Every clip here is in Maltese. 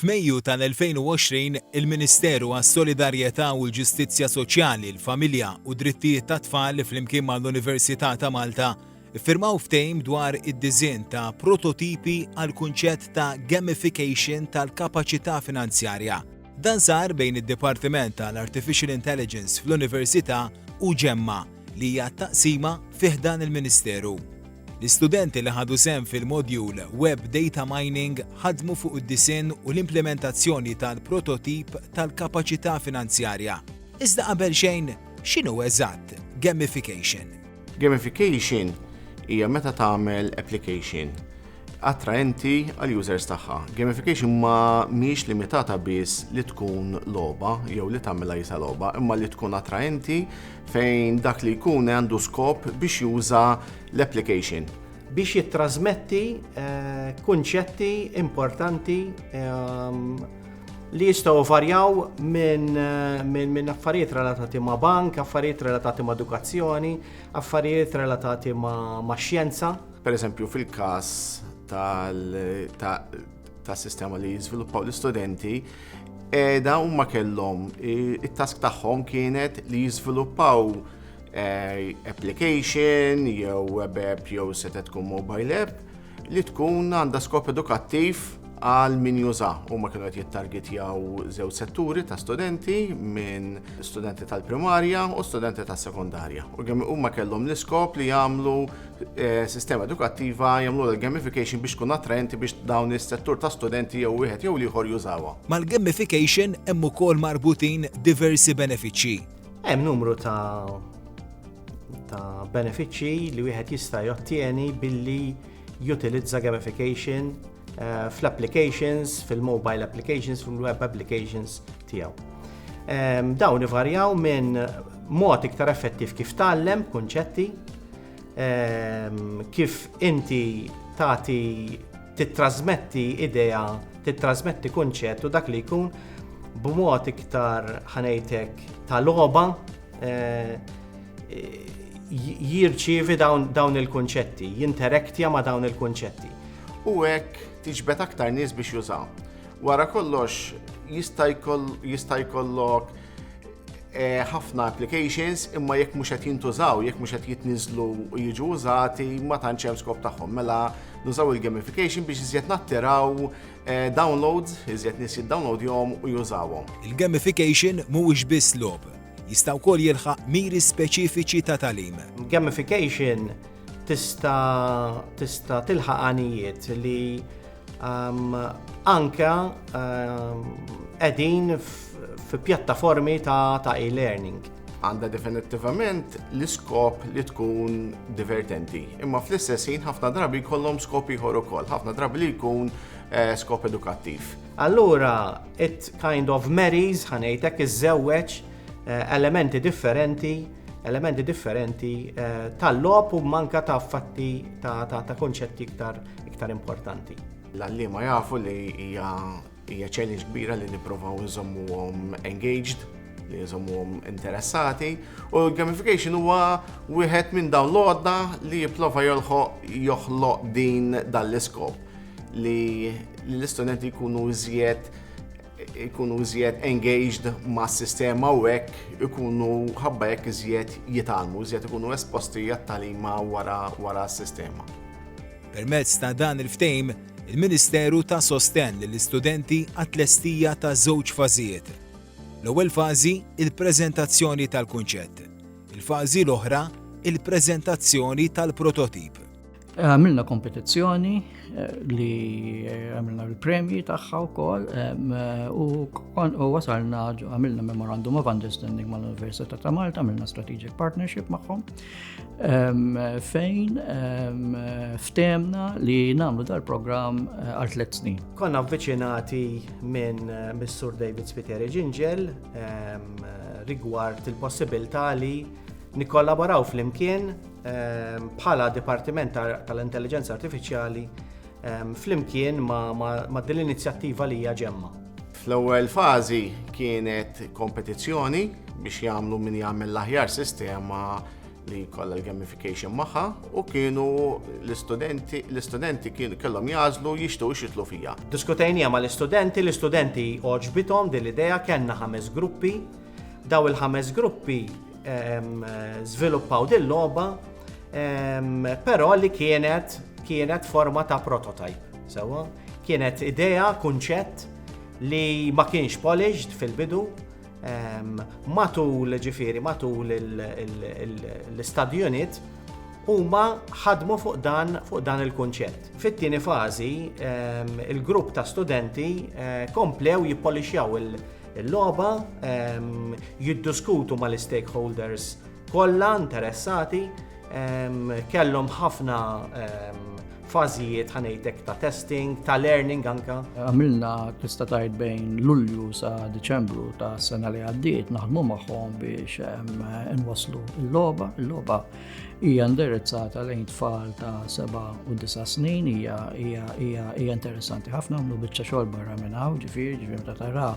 F'Mejju tal-2020 il-Ministeru għas-Solidarjetà u l-Ġustizzja Soċjali, l-Familja u Drittijiet tat-Tfal flimkien mal-Università ta' Malta iffirmaw ftehim dwar id-disinn ta' prototipi għal kunċett ta' gamification tal-kapaċità finanzjarja. Dan sar bejn id-Dipartiment tal-Artificial Intelligence fl-Università u Ġemma li hija taqsima fih dan il-Ministeru. L-istudenti li ħadu sehem fil-modjul Web Data Mining ħadmu fuq id-disinn u l-implementazzjoni tal-prototip tal-kapaċità finanzjarja. Iżda qabel xejn, x'inhu eżatt gamification? Gamification hija meta tagħmel application attraenti għal users tagħha. Gamification ma mhix limitata biss li tkun logħba jew li tagħmilha jisa logħba, imma li tkun attraenti fejn dak li jkun għandu skop biex juża l-application. Biex jittrażmetti kunċetti importanti li jistgħu varjaw minn affarijiet relatati ma' bank, affarijiet relatati ma' edukazzjoni, affarijiet relatati ma' xjenza. Per eżempju, fil-każ tas-sistema li jiżviluppaw l-istudenti, da huma kellhom it-task tagħhom kienet li jiżviluppaw application jew web app jew seta tkun mobile app li tkun għandha skop edukattiv għal min juża. Huma kienu qed jittargetjaw żewġ setturi ta' studenti minn studenti tal-primarja u studenti tas-sekondarja. U huma kellhom l-iskop li jagħmlu sistema edukattiva, jagħmlu l-gamification biex tkun attraenti biex dawn is-settur ta' studenti jew wieħed jew ieħor jużawha. Mal-gamification hemm ukoll marbutin diversi benefiċċji. Hemm numru ta' benefiċċji li wieħed jista' jottieni billi jutilizza gamification fl-applications, fil-mobile applications, fil-web applications tiegħu. Dawn ivarjaw minn mod iktar effettiv kif tgħallem kunċetti, kif inti tagħti titrasmetti idea, titrasmetti kunċett u dak li jkun b'mod iktar ħanejtek ta' logħba jirċievi dawn il-kunċetti, jinteraktja ma' dawn il-kunċetti. U hekk tiġbed aktar nies biex jużaw. Wara kollox jista' jkollok ħafna applications imma jekk mhux qed jintużaw, jekk mhux qed jitniżlu u jiġu użati ma tantx hemm skop tagħhom. Mela nużaw il-gamification biex iżjed nattiraw downloads, iżjed nies jiddownloadjhom u jużawhom. Il-gamification mhuwiex biss logħb, jista' wkoll jilħaq miri speċifiċi ta' tagħlim. Gamification tista' tilħaq għanijiet li anke qegħdin fi pjattaformi ta' e-learning. Għandha definittivament l-iskop li tkun divertenti. Imma fl-istess ħin ħafna drabi jkollhom skop ieħor ukoll, ħafna drabi li jkun skop edukattiv. Allura it kind of marries ħanejtek iżżewweġ elementi differenti tal-logħb u manka ta' fatti ta' konċetti iktar importanti. L-għalliema jafu li hija challenge kbira li nippruvaw nżommuhom engaged, li nżommuhom interessati, u gamification huwa wieħed minn dawn l-għodda li jipprova joħloq din dal-iskop li l-istudenti jkunu iżjed engaged ma' s-sistema u hekk ikunu ħabba hekk iżjed jitgħallmu, iżjed ikunu esposti għat-tagħlima wara s-sistema. Permezz ta' dan il-ftehim, il-Ministeru ta' sosten lill-istudenti għat-tlestija ta' żewġ fażijiet. L-ewwel fażi il-preżentazzjoni tal-kunċett. Il-fażi l-oħra il-preżentazzjoni tal-prototip. Għamilna kompetizzjoni li għamilna l-premji tagħha wkoll u wasalna għamilna Memorandum of Understanding mal-Università ta' Malta, għamilna Strategic Partnership magħhom fejn ftemna li nagħmlu dal-programm għal 3 snin. Konna avviċinati minn Mr. David Spiteri Ġinġel rigward il-possibilità li nikkollaboraw fl-imkien bħala Dipartiment tal-Intelligenza Artifiċjali fl-imkien ma' din l-inizjattiva li hija Ġemma. Fl-ewwel fażi kienet kompetizzjoni biex jagħmlu min jagħmel l-aħjar sistema li kollha l-gamification magħha u kienu l-istudenti kienu kellhom jażlu jixtiequ xitlu fija. Diskutejnija mal-istudenti, l-istudenti oġbithom din l-idea, kellna 5 gruppi, daw il-5 gruppi żviluppaw din logħba, però li kienet forma ta' prototype. Sewa, kienet idea, kunċett li ma kienx polished fil-bidu, matul l-study unit huma ħadmu fuq dan il-kunċett. Fit-tieni fażi il-grupp ta' studenti komplew jippolixjaw il-logħba, jiddiskutu mal-stakeholders kollha interessati, kellhom ħafna fażijiet ħanejtek ta' testing, ta' learning anka. Għamilna tista' tgħid bejn Lulju sa Diċembru ta' sena li għaddiet naħdmu magħhom biex inwasslu l-logħba. Il-logħba hija indirizzata lejn tfal ta' 7 u 9 snin, hija interessanti ħafna, għamlu biċċa xogħol barra minn hawn, ġifieri meta tara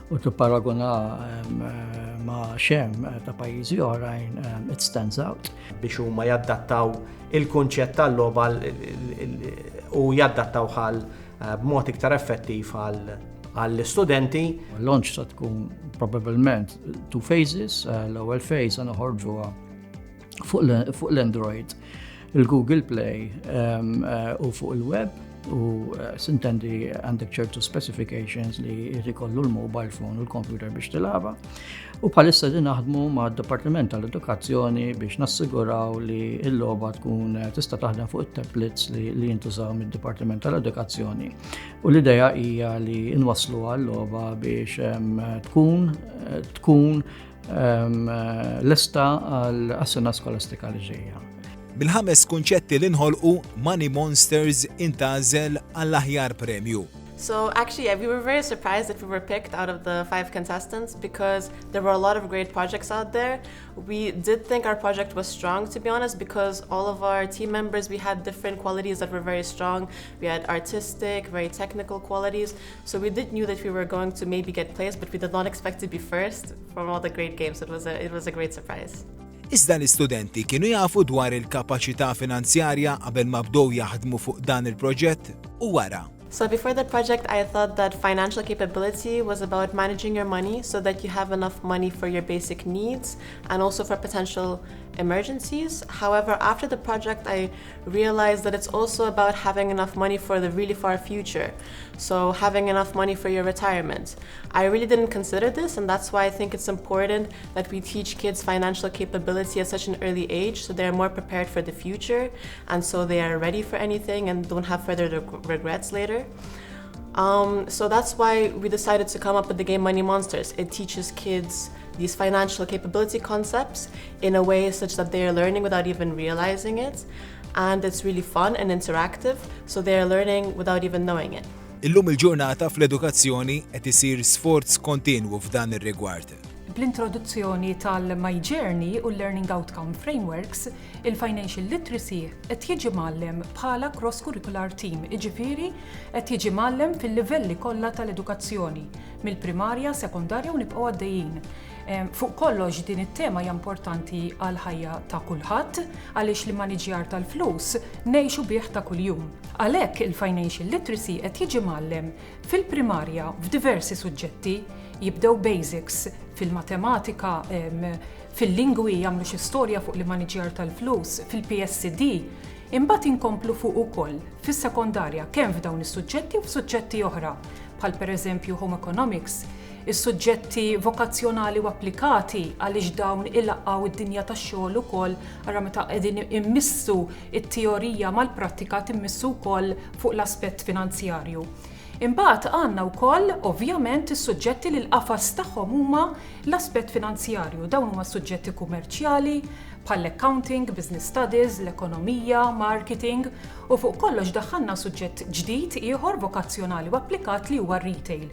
u tipparaguna ma' xem ta' pajjiżi oħrajn, it stands out. Biex huma jaddattaw il-kunċett tal-logħba u jaddattaw b'mod iktar effettiv għall-istudenti. L-launch sa tkun probabbilment 2 phases, l-ewwel phase noħorġuha fuq l-Android, il-Google Play u fuq il-web. U sintendi għandek ċertu specifications li jrikollu l-mobile phone u l-computer biex tilaba. U bħalissa din naħdmu ma' Dipartiment tal-Edukazzjoni biex nassiguraw li l-logħba tkun tista' taħdem fuq it-tablets li jintużaw mid-Dipartiment tal-Edukazzjoni. U l-idea hija li nwasslu għall-logħba biex tkun lesta għal-sena skolastika li ġejja. Bil-5 kunċetti li nħolqu Money Monsters intgħażel għall-aħjar premju. So actually, we were very surprised that we were picked out of the 5 contestants because there were a lot of great projects out there. We did think our project was strong, to be honest, because all of our team members, we had different qualities that were very strong. We had artistic, very technical qualities. So we knew that we were going to maybe get placed, but we did not expect to be first from all the great games. It was a great surprise. Iżda l-istudenti kienu jafu dwar il-kapaċità finanzjarja qabel ma bdew jaħdmu fuq dan il-proġett u wara. So before the project, I thought that financial capability was about managing your money so that you have enough money for your basic needs and also for potential emergencies. However, after the project, I realized that it's also about having enough money for the really far future. So having enough money for your retirement. I really didn't consider this, and that's why I think it's important that we teach kids financial capability at such an early age so they're more prepared for the future and so they are ready for anything and don't have further regrets later. So that's why we decided to come up with the game Money Monsters. It teaches kids these financial capability concepts in a way such that they are learning without even realizing it, and it's really fun and interactive, so they are learning without even knowing it. Illum il-ġurnata fl-edukazzjoni qed isir sforz kontinwu f'dan ir-rigward. Bl-introduzzjoni tal-My Journey u Learning Outcome Frameworks, il-Financial Literacy qed jiġi mgħallem bħala cross-curricular team, jiġifieri qed jiġi mgħallem fil-livelli kollha tal-edukazzjoni, mill-primarja, sekondarja u nibqgħu għaddejjin. Fuq kollox din it-tema hija importanti għal ħajja ta' kulħadd għaliex li maniġjar tal-flus ngħixu bih ta' kuljum. Għalhekk il-Financial Literacy qed jiġi mgħallem fil-primarja f'diversi suġġetti, jibdew basics fil-matematika, fil-lingwi jagħmlu xi storja fuq li maniġjar tal-flus, fil-PSD, imbagħad inkomplu fuq ukoll fis-sekondarja kemm f'dawn is-suġġetti u f'suġġetti oħra, bħal pereżempju Home Economics, is-suġġetti vokazzjonali u applikati għaliex dawn ilaqgħu id-dinja tax-xogħol ukoll ara meta qegħdin immissu it-teorija mal-prattika timmissu wkoll fuq l-aspett finanzjarju. Imbagħad għandna wkoll ovvjament is-suġġetti li l-qafas tagħhom huma l-aspett finanzjarju. Dawn huma suġġetti kummerċjali bħall-accounting, business studies, l-ekonomija, marketing u fuq kollox daħħalna suġġett ġdid ieħor vokazzjonali u applikat li huwa retail.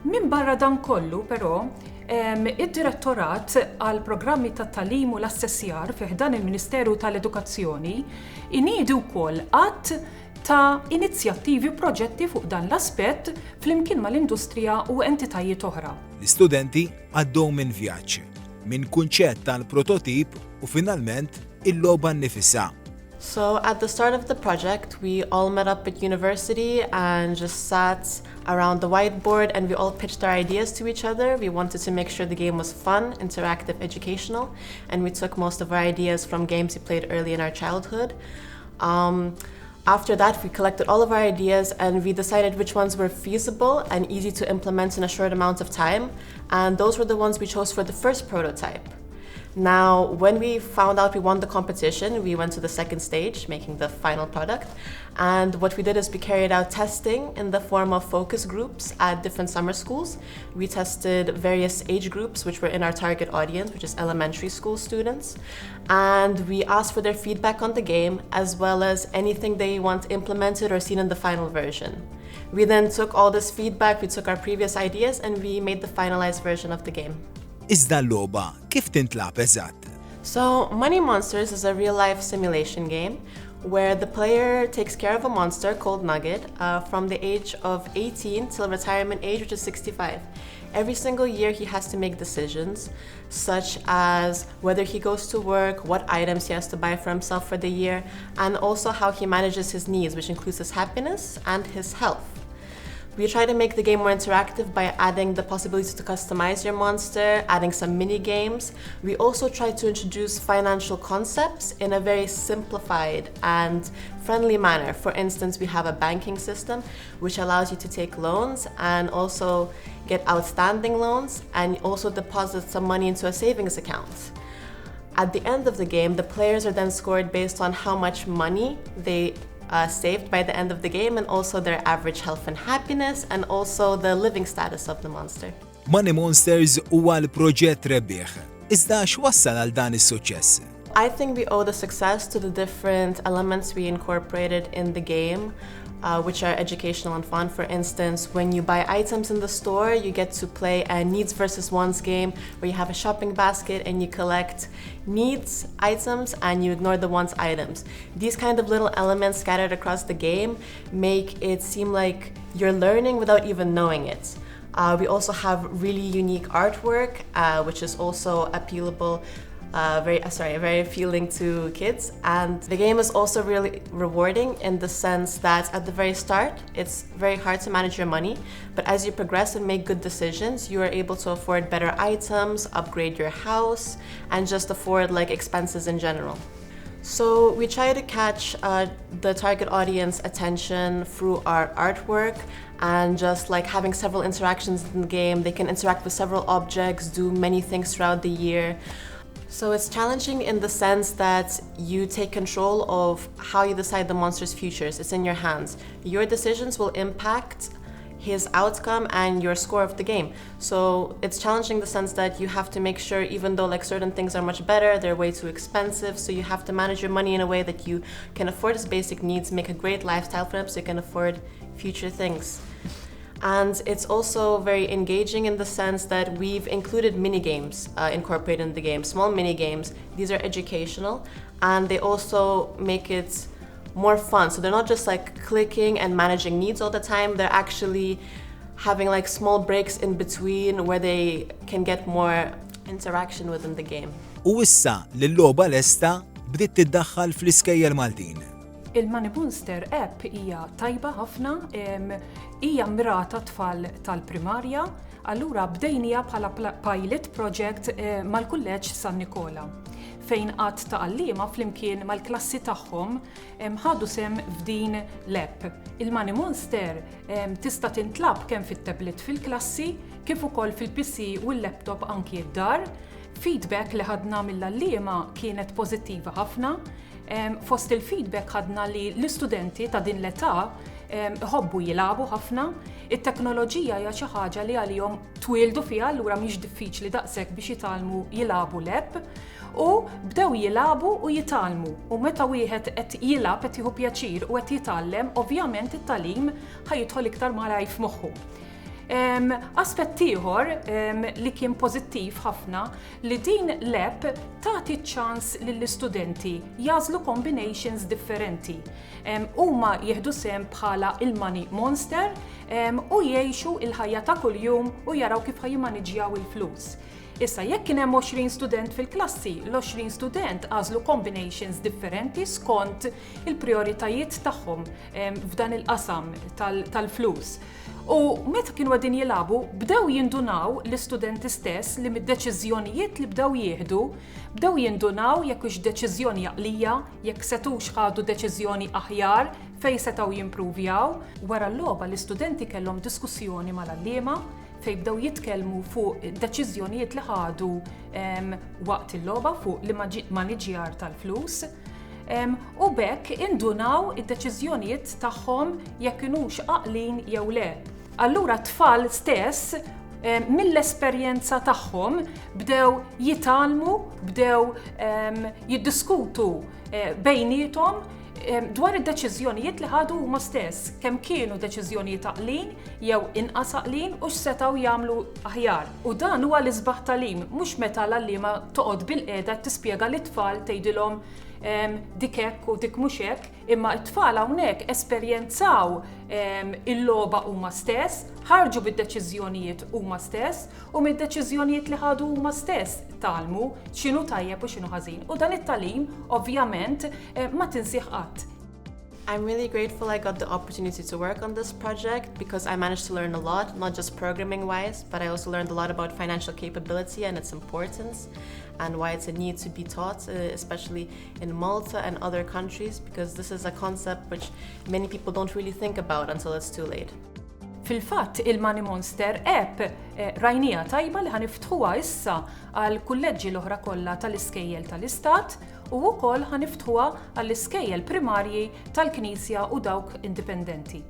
Min barra dan kollu, però, id-Direttorat għal programmi tat-tagħlim u l-assessjar fih dan il-Ministeru tal-Edukazzjoni iniedu wkoll qatt ta' inizjattivi u proġetti fuq dan l-aspett flimkien mal-industrija u entitajiet oħra. L-istudenti għaddew minn vjaġġ. minn kunċett tal-prototip u finalment il-logħba nnifisha. So at the start of the project, we all met up at university and just sat around the whiteboard and we all pitched our ideas to each other. We wanted to make sure the game was fun, interactive, educational, and we took most of our ideas from games we played early in our childhood. After that, we collected all of our ideas and we decided which ones were feasible and easy to implement in a short amount of time, and those were the ones we chose for the first prototype. Now, when we found out we won the competition, we went to the second stage, making the final product. And what we did is we carried out testing in the form of focus groups at different summer schools. We tested various age groups, which were in our target audience, which is elementary school students. And we asked for their feedback on the game, as well as anything they want implemented or seen in the final version. We then took all this feedback, we took our previous ideas, and we made the finalized version of the game. Iżda l-logħba kif tintlagħab eżatt? So, Money Monsters is a real-life simulation game where the player takes care of a monster called Nugget from the age of 18 till retirement age, which is 65. Every single year he has to make decisions, such as whether he goes to work, what items he has to buy for himself for the year, and also how he manages his needs, which includes his happiness and his health. We try to make the game more interactive by adding the possibility to customize your monster, adding some mini games. We also try to introduce financial concepts in a very simplified and friendly manner. For instance, we have a banking system which allows you to take loans and also get outstanding loans and also deposit some money into a savings account. At the end of the game, the players are then scored based on how much money they saved by the end of the game, and also their average health and happiness, and also the living status of the monster. Money Monsters huwa l-proġett rebbieħ. Iżda x'wassal għal dan is-suċċess? I think we owe the success to the different elements we incorporated in the game, which are educational and fun. For instance, when you buy items in the store, you get to play a needs versus wants game where you have a shopping basket and you collect needs items and you ignore the wants items. These kind of little elements scattered across the game make it seem like you're learning without even knowing it. We also have really unique artwork, which is also very appealing to kids. And the game is also really rewarding in the sense that at the very start, it's very hard to manage your money, but as you progress and make good decisions, you are able to afford better items, upgrade your house, and just afford like expenses in general. So we try to catch the target audience attention through our artwork and just like having several interactions in the game. They can interact with several objects, do many things throughout the year. So it's challenging in the sense that you take control of how you decide the monster's futures. It's in your hands. Your decisions will impact his outcome and your score of the game. So it's challenging in the sense that you have to make sure, even though like certain things are much better, they're way too expensive, so you have to manage your money in a way that you can afford his basic needs, make a great lifestyle for him so you can afford future things. And it's also very engaging in the sense that we've included mini-games incorporated in the game, small mini-games. These are educational and they also make it more fun. So they're not just like clicking and managing needs all the time, they're actually having like small breaks in between where they can get more interaction within the game. U issa l-logħba lesta bdiet tiddaħħal fl-iskejjel Maltin. Il-Money Monster app hija tajba ħafna, hija mirata tfal tal-primarja, allura bdejnija bħala pilot project mal-kulleġġ San Nikola, fejn qatt ta' għalliema flimkien mal-klassi tagħhom ħadu sem f'din l-app. Il-Money Monster tista' tintlab kemm fit-tablet fil-klassi kif ukoll fil-PC u l-laptop anki d-dar. Feedback li ħadna mill-għalliema kienet pożittiva ħafna. Fost il-feedback ħadna li l-istudenti ta' din l-età ħobbu jilagħbu ħafna. It-teknoloġija hija xi ħaġa li għalihom twildu fiha, allura mhix diffiċli daqshekk biex jitgħallmu jilagħbu l-app u bdew jilagħbu u jitgħallmu. U meta wieħed qed jilagħab qed jieħu pjaċir u qed jitgħallem, ovvjament it-tagħlim ħajidħol iktar malajr f'moħħu. Aspett ieħor li kien pożittiv ħafna li din l-app tagħti ċans lill-istudenti jażlu combinations differenti. Huma jieħdu sehem bħala il-Money Monster u jgħixu il-ħajja ta' kuljum u jaraw kif ħajjimaniġjaw il-flus. Issa, jekk kien hemm 20 student fil-klassi, l-20 student għażlu combinations differenti skont il-prioritajiet tagħhom f'dan il-qasam tal-flus. U meta kienu għadin jilabu, bdew jindunaw l-istudenti stess li mid-deċiżjonijiet li bdew jieħdu, bdew jindunaw jekk hux deċiżjoni għaqlija, jekk setux ħadu deċiżjoni aħjar fejn setgħu jimpruvjaw. Wara l-logħba l-istudenti kellhom diskussjoni mal-għalliema fejn bdew jitkellmu fuq deċiżjonijiet li ħadu waqt il-logħba fuq l-maniġjar tal-flus. U bekk indunaw id-deċiżjonijiet tagħhom jekk kinux għaqlin jew le. Allura t-tfal stess mill-esperjenza tagħhom bdew jitalmu, bdew jiddiskutu bejnietom dwar id-deċiżjonijiet li ħadu huma stess, kemm kienu deċiżjonijiet għaqlin jew inqas għaqlin u x'setgħu jagħmlu aħjar. U dan huwa l-isbaħ tal-im, mhux meta l-għalliema toqgħod bil-qiegħda tispjega lit-tfal tgħidilhom dik hekk u dik mhux hekk, imma t-tfal hawnhekk esperjenzaw il-logħba huma stess, ħarġu bid-deċiżjonijiet huma stess u mid-deċiżjonijiet li ħadu huma stess talmu x'inhu tajjeb u x'inhu ħażin. U dan it-tagħlim ovvjament ma tinsih qatt. I'm really grateful I got the opportunity to work on this project because I managed to learn a lot, not just programming-wise, but I also learned a lot about financial capability and its importance and why it's a need to be taught, especially in Malta and other countries, because this is a concept which many people don't really think about until it's too late. Fil-fatt, il-Money Monster app rajnija tajba li ħaniftħuha issa għal kulleġġi l-oħra kollha tal-iskejjel tal-Istat u wkoll ħaniftħuha għall iskejjel primarji tal-Knisja u dawk indipendenti.